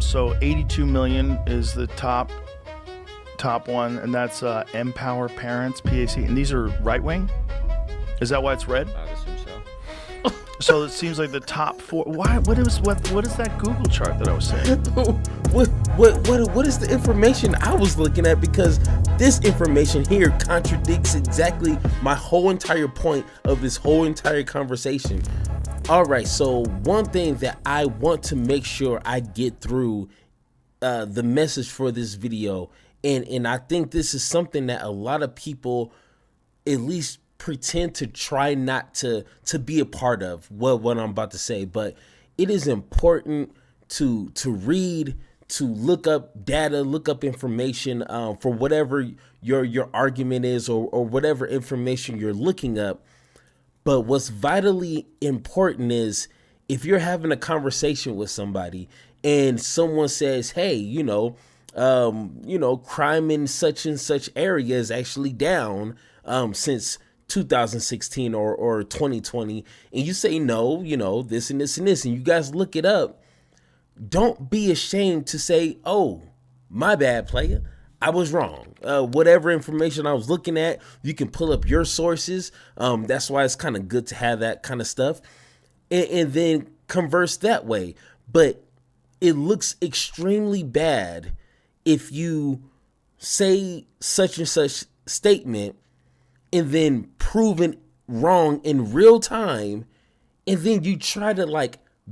So 82 million is the top one, and that's Empower Parents, PAC, and these are right wing. Is that why it's red? I would assume so. So it seems like the top four. Why? What is that Google chart that I was saying? What is the information I was looking at? Because this information here contradicts exactly my whole entire point of this whole entire conversation. All right, so one thing that I want to make sure I get through the message for this video, and I think this is something that a lot of people at least pretend to try not to be a part of what I'm about to say, but it is important to read, to look up data, look up information for whatever your argument is or whatever information you're looking up. But what's vitally important is if you're having a conversation with somebody and someone says, hey, crime in such and such area is actually down since 2016 or 2020, and you say no, this and this and this, and you guys look it up, don't be ashamed to say, oh, my bad, player, I was wrong. Whatever information I was looking at, you can pull up your sources. That's why it's kind of good to have that kind of stuff, and then converse that way. But it looks extremely bad if you say such and such statement and then proven wrong in real time, and then you try to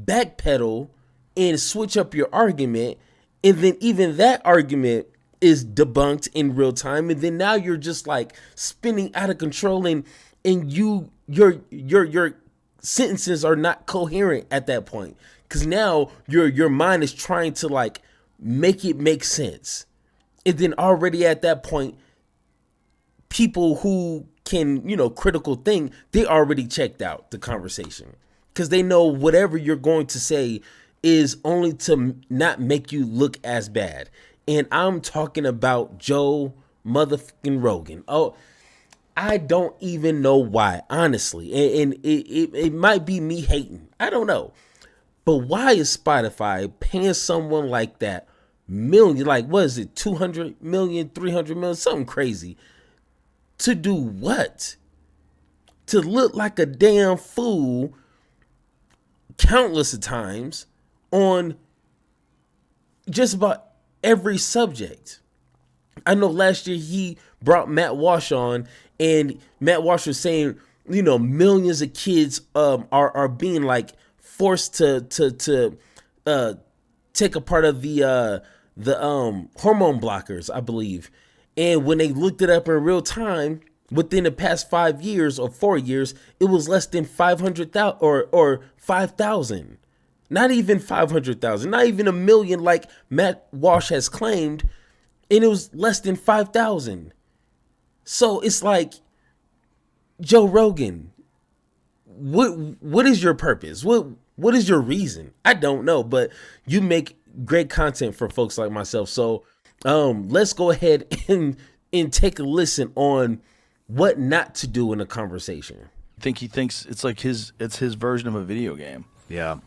backpedal and switch up your argument, and then even that argument is debunked in real time, and then now you're just spinning out of control, and your sentences are not coherent at that point, because now your mind is trying to make it make sense, and then already at that point, people who can critical think, they already checked out the conversation, because they know whatever you're going to say is only to not make you look as bad. And I'm talking about Joe motherfucking Rogan. Oh, I don't even know why, honestly. And it might be me hating. I don't know. But why is Spotify paying someone like that million, what is it, 200 million, 300 million, something crazy, to do what? To look like a damn fool countless of times on just about every subject. I know last year he brought Matt Walsh on, and Matt Walsh was saying, millions of kids are being forced to take a part of the hormone blockers, I believe. And when they looked it up in real time, within the past 5 years or 4 years, it was less than 500,000 or 5,000. Not even 500,000, not even a million like Matt Walsh has claimed, and it was less than 5,000. So it's Joe Rogan, what is your purpose? What is your reason? I don't know, but you make great content for folks like myself. So let's go ahead and take a listen on what not to do in a conversation. I think he thinks it's his version of a video game. Yeah.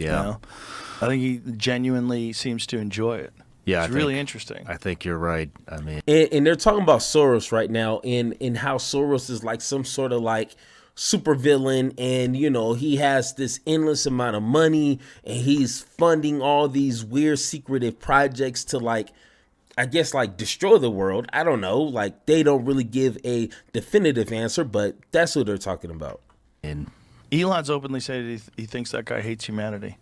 I think he genuinely seems to enjoy it. Yeah, it's really interesting. I think you're right. I mean, and they're talking about Soros right now, and how Soros is some sort of super villain, and he has this endless amount of money, and he's funding all these weird secretive projects to I guess destroy the world. I don't know. They don't really give a definitive answer, but that's what they're talking about. And Elon's openly said he thinks that guy hates humanity.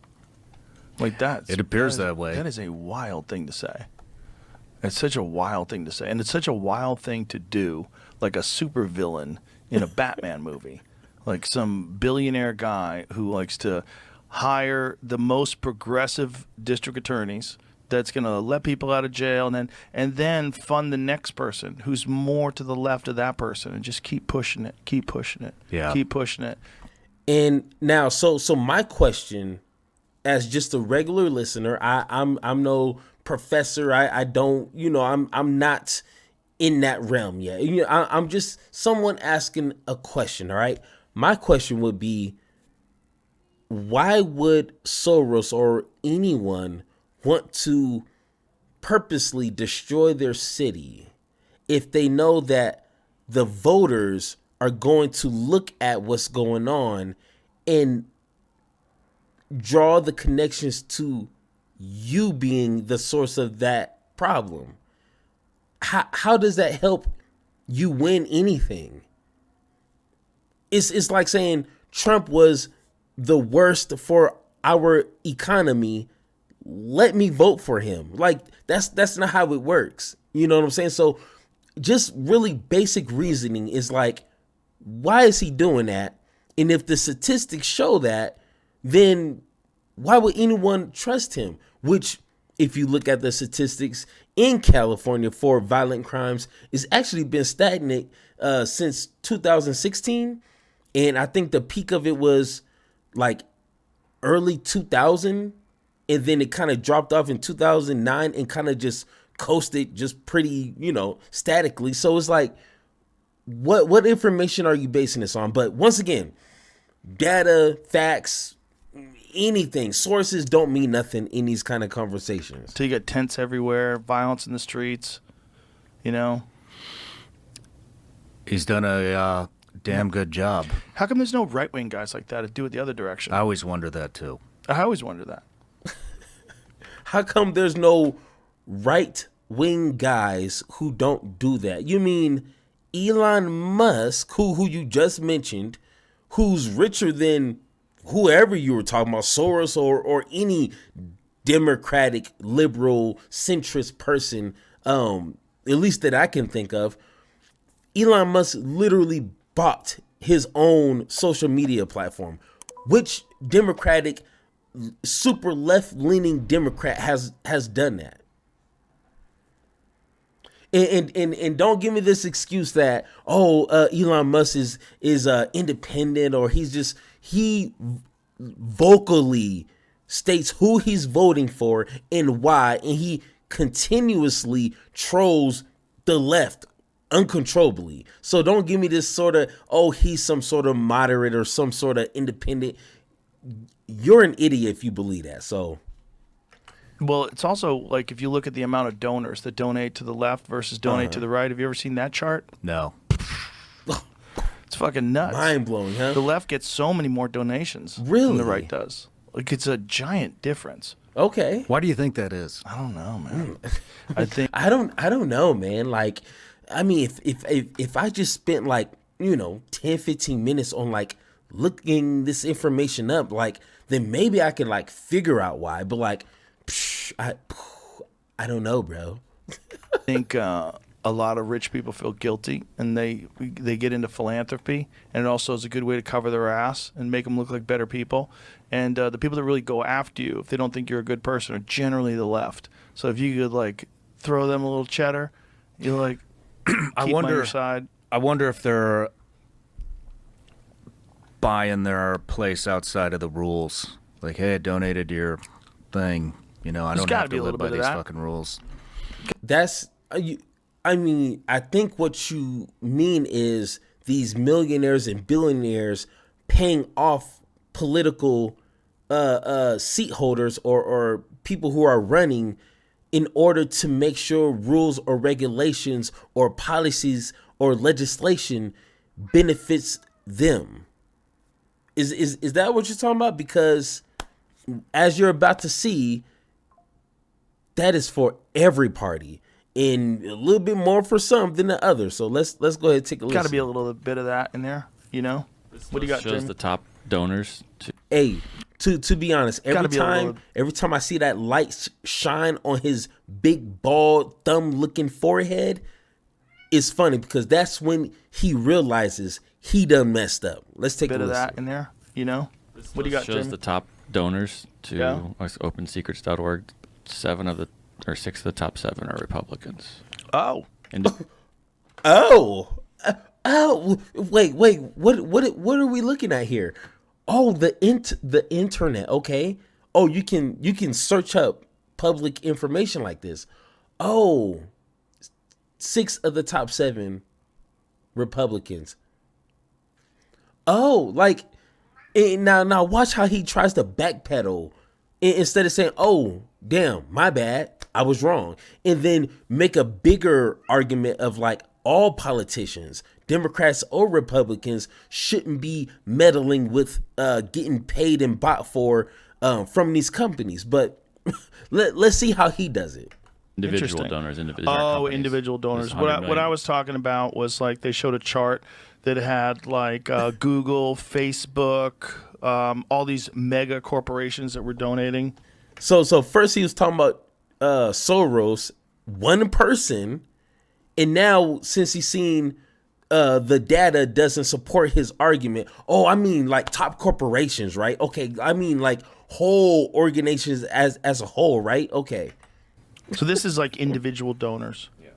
It appears that way. That is a wild thing to say. It's such a wild thing to say, and it's such a wild thing to do, like a supervillain in a Batman movie, like some billionaire guy who likes to hire the most progressive district attorneys that's going to let people out of jail, and then fund the next person who's more to the left of that person, and just keep pushing it. Yeah. Keep pushing it. And now, so my question, as just a regular listener, I'm no professor. I don't, I'm not in that realm yet. I'm just someone asking a question. All right. My question would be, why would Soros or anyone want to purposely destroy their city if they know that the voters are going to look at what's going on and draw the connections to you being the source of that problem? How does that help you win anything? It's like saying Trump was the worst for our economy. Let me vote for him. Like that's not how it works. You know what I'm saying? So just really basic reasoning is like, why is he doing that? And if the statistics show that, then why would anyone trust him? Which, if you look at the statistics in California for violent crimes, is actually been stagnant since 2016. And I think the peak of it was like early 2000. And then it kind of dropped off in 2009 and kind of just coasted just pretty, statically. So it's like, what information are you basing this on? But once again, data, facts, anything, sources don't mean nothing in these kind of conversations. So you got tents everywhere, violence in the streets, He's done a damn good job. How come there's no right-wing guys like that to do it the other direction? I always wonder that too. I always wonder that. How come there's no right-wing guys who don't do that? You mean Elon Musk, who you just mentioned, who's richer than whoever you were talking about, Soros or any democratic, liberal, centrist person, at least that I can think of. Elon Musk literally bought his own social media platform. Which democratic, super left-leaning Democrat has done that? And don't give me this excuse that Elon Musk is independent, or he vocally states who he's voting for and why, and he continuously trolls the left uncontrollably. So don't give me this sort of, he's some sort of moderate or some sort of independent. You're an idiot if you believe that. So, well, it's also like if you look at the amount of donors that donate to the left versus donate to the right. Have you ever seen that chart? No. It's fucking nuts. Mind blowing, huh? The left gets so many more donations than the right does. Like, it's a giant difference. Okay. Why do you think that is? I don't know, man. I think I don't know, man. Like, I mean, if I just spent like 10, 15 minutes on like looking this information up, like, then maybe I can like figure out why. But like, I don't know, bro. I think a lot of rich people feel guilty, and they get into philanthropy, and it also is a good way to cover their ass and make them look like better people. And the people that really go after you, if they don't think you're a good person, are generally the left. So if you could like throw them a little cheddar, you're like, keep them on your side. I wonder if they're buying their place outside of the rules. Like, hey, I donated your thing. I don't have to live by these fucking rules. That's I mean, I think what you mean is these millionaires and billionaires paying off political seat holders or people who are running in order to make sure rules or regulations or policies or legislation benefits them. Is that what you're talking about? Because as you're about to see, that is for every party, and a little bit more for some than the other. So let's go ahead and take a listen. Got to be a little bit of that in there, What do you got, shows Jim? the top donors. Hey, to be honest, every time I see that light shine on his big bald thumb looking forehead, it's funny because that's when he realizes he done messed up. Let's take a bit of listen. that in there, What do you got, shows Jim? the top donors to OpenSecrets.org. 6 of the top 7 are Republicans. Oh. And Wait, what are we looking at here? Oh, the internet. Okay. Oh, you can search up public information like this. Oh, 6 of the top 7 Republicans. Oh, like now watch how he tries to backpedal instead of saying, "Oh, damn, my bad, I was wrong. And then make a bigger argument of like all politicians, Democrats or Republicans, shouldn't be meddling with getting paid and bought for from these companies. But let's see how he does it. Individual donors. Individual donors. What I was talking about was like they showed a chart that had like Google, Facebook, all these mega corporations that were donating. So first he was talking about Soros, one person, and now since he's seen the data doesn't support his argument. Oh, I mean like top corporations, right? Okay, I mean like whole organizations as a whole, right? Okay. So this is like individual donors. Yeah.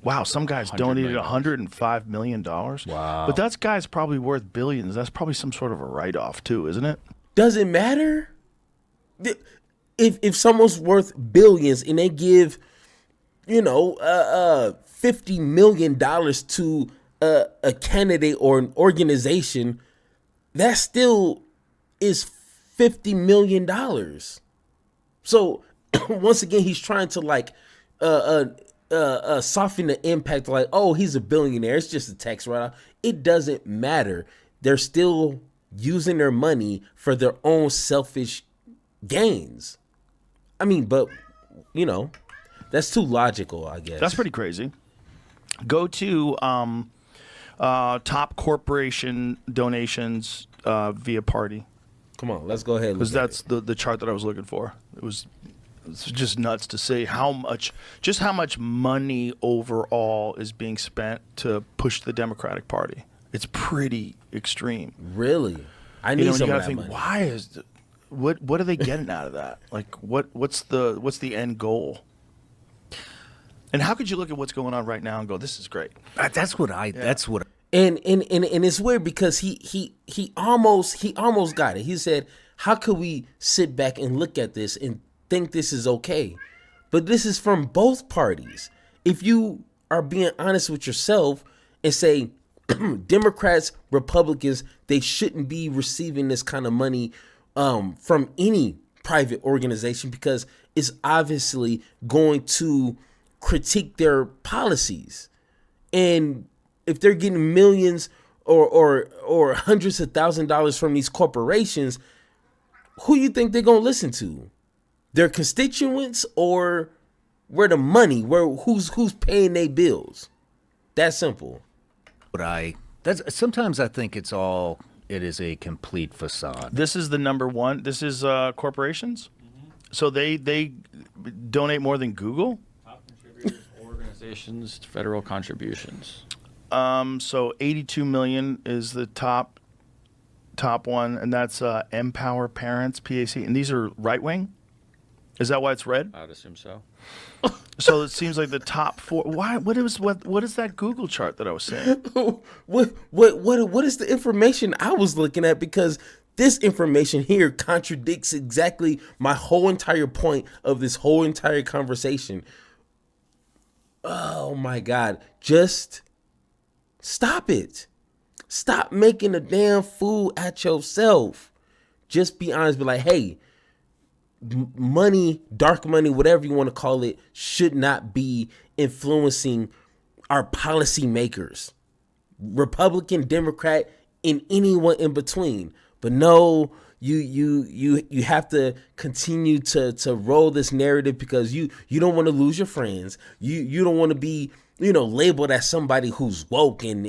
Wow, some guys donated $105 million. Wow. But that guy's probably worth billions. That's probably some sort of a write-off too, isn't it? Does it matter? If someone's worth billions and they give, $50 million to a candidate or an organization, that still is $50 million. So once again, he's trying to like soften the impact. Like, oh, he's a billionaire. It's just a tax write-off. It doesn't matter. They're still using their money for their own selfish gains. I mean, but that's too logical, I guess. That's pretty crazy. Go to top corporation donations via party. Come on, let's go ahead. Because that's the chart that I was looking for. It's just nuts to see how much money overall is being spent to push the Democratic Party. It's pretty extreme. Really? I need some of that money. Why is what are they getting out of that? Like what's the end goal? And how could you look at what's going on right now and go, this is great? And it's weird because he almost got it. He said, how could we sit back and look at this and think this is okay? But this is from both parties. If you are being honest with yourself and say Democrats, Republicans, they shouldn't be receiving this kind of money from any private organization because it's obviously going to critique their policies. And if they're getting millions or hundreds of $1,000s from these corporations, who you think they're going to listen to? Their constituents or where the money, who's paying their bills? That simple. Sometimes I think it is a complete facade. This is the number one. This is corporations. Mm-hmm. So they donate more than Google. Top contributors, organizations, federal contributions. So 82 million is the top one, and that's Empower Parents, PAC, and these are right wing. Is that why it's red? I'd assume so. So it seems like the top four. Why? What is that Google chart that I was saying? What is the information I was looking at? Because this information here contradicts exactly my whole entire point of this whole entire conversation. Oh my God! Just stop it. Stop making a damn fool at yourself. Just be honest. Be like, hey. Money, dark money, whatever you want to call it, should not be influencing our policy makers, Republican, Democrat, and anyone in between. But no, you have to continue to roll this narrative because you don't want to lose your friends. You don't want to be labeled as somebody who's woke and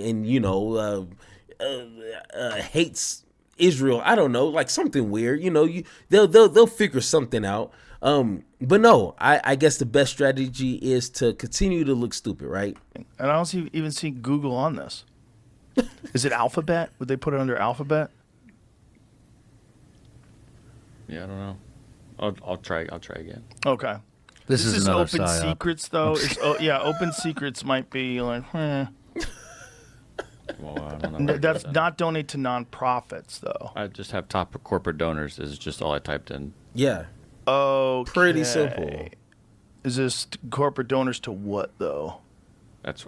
hates Israel. I don't know, like something weird. They'll figure something out. But no, I guess the best strategy is to continue to look stupid, right? And I don't even see Google on this. Is it Alphabet? Would they put it under Alphabet? Yeah, I don't know. I'll try again. Okay. This is another Open psyop. Secrets though. Open Secrets might be like. Well, I don't know. That's not donate to nonprofits though. I just have top corporate donors is just all I typed in. Yeah. Oh, pretty simple. Is this corporate donors to what though? That's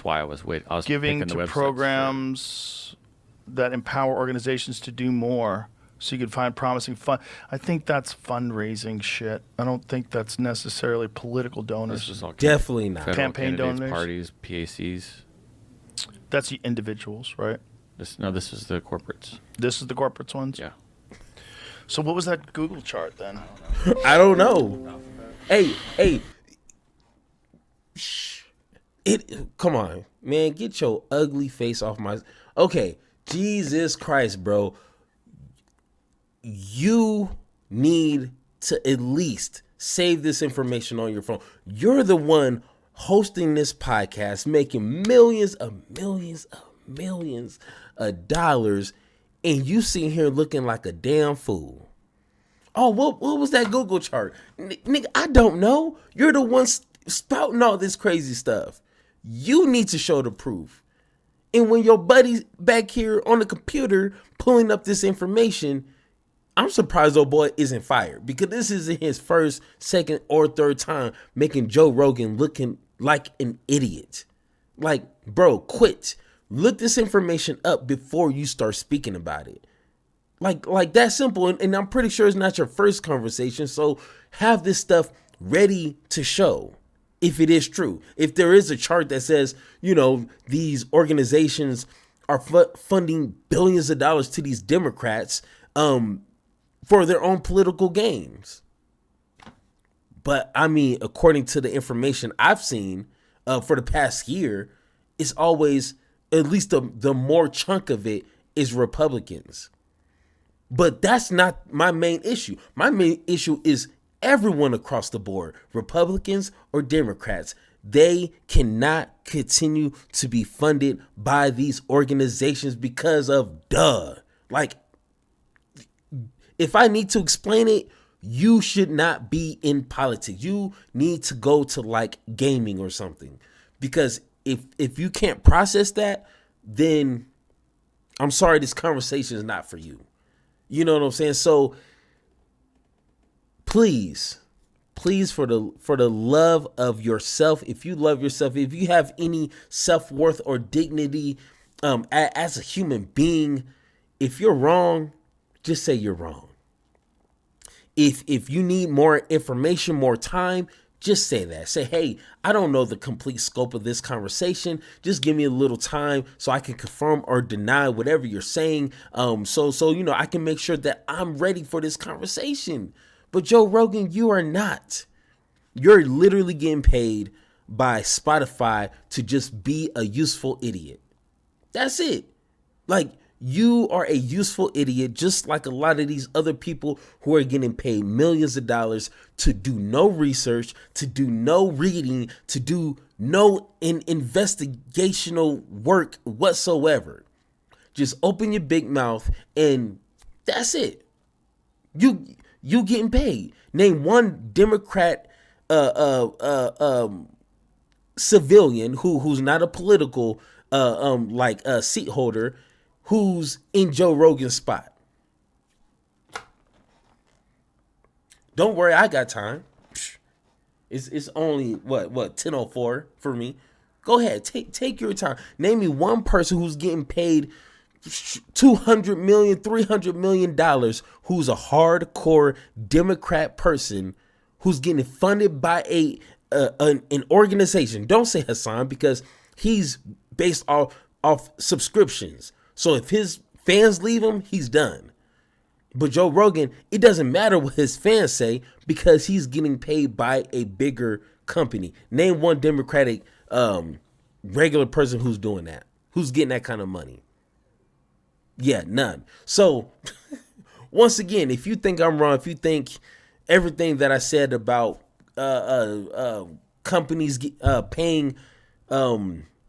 why I was waiting. I was giving picking to the programs that empower organizations to do more. So you could find promising fund. I think that's fundraising shit. I don't think that's necessarily political donors. This is all Definitely not. federal Campaign candidates, donors. parties, PACs. That's the individuals, right? This is the corporates. This is the corporates ones? Yeah. So what was that Google chart then? I don't know. Hey. Shh. Come on, man. Get your ugly face off my... Okay. Jesus Christ, bro. You need to at least save this information on your phone. You're the one hosting this podcast, making millions of dollars, and you sitting here looking like a damn fool. Oh, what was that Google chart? Nigga, I don't know. You're the one spouting all this crazy stuff. You need to show the proof. And when your buddy's back here on the computer pulling up this information, I'm surprised old boy isn't fired, because this isn't his first, second, or third time making Joe Rogan looking like an idiot. Like, bro, quit. Look this information up before you start speaking about it. Like that simple. And I'm pretty sure it's not your first conversation. So have this stuff ready to show if it is true. If there is a chart that says, these organizations are funding billions of dollars to these Democrats, for their own political gains. But I mean, according to the information I've seen for the past year, it's always, at least the more chunk of it is Republicans. But that's not my main issue. My main issue is everyone across the board, Republicans or Democrats. They cannot continue to be funded by these organizations because of Like, if I need to explain it, you should not be in politics. You need to go to like gaming or something. Because if you can't process that, then I'm sorry, this conversation is not for you. You know what I'm saying? So please, for the love of yourself, if you love yourself, if you have any self-worth or dignity as a human being, if you're wrong, just say you're wrong. If you need more information, more time, just say that. Say, hey, I don't know the complete scope of this conversation. Just give me a little time so I can confirm or deny whatever you're saying. So I can make sure that I'm ready for this conversation. But Joe Rogan, you are not. You're literally getting paid by Spotify to just be a useful idiot. That's it. Like, you are a useful idiot, just like a lot of these other people who are getting paid millions of dollars to do no research, to do no reading, to do no investigational work whatsoever. Just open your big mouth and that's it. You getting paid. Name one Democrat civilian who's not a political seat holder, who's in Joe Rogan's spot. Don't worry, I got time. It's only what 10:04 for me. Go ahead, take your time. Name me one person who's getting paid $200 million, $300 million, who's a hardcore Democrat person who's getting funded by an organization. Don't say Hassan, because he's based off subscriptions. So if his fans leave him, he's done. But Joe Rogan, it doesn't matter what his fans say, because he's getting paid by a bigger company. Name one Democratic regular person who's doing that, who's getting that kind of money. Yeah, none. So once again, if you think I'm wrong, if you think everything that I said about companies paying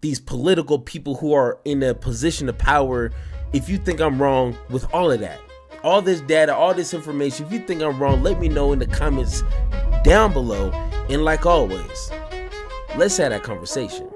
these political people who are in a position of power, if you think I'm wrong with all of that, all this data, all this information, if you think I'm wrong, let me know in the comments down below. And like always, let's have that conversation.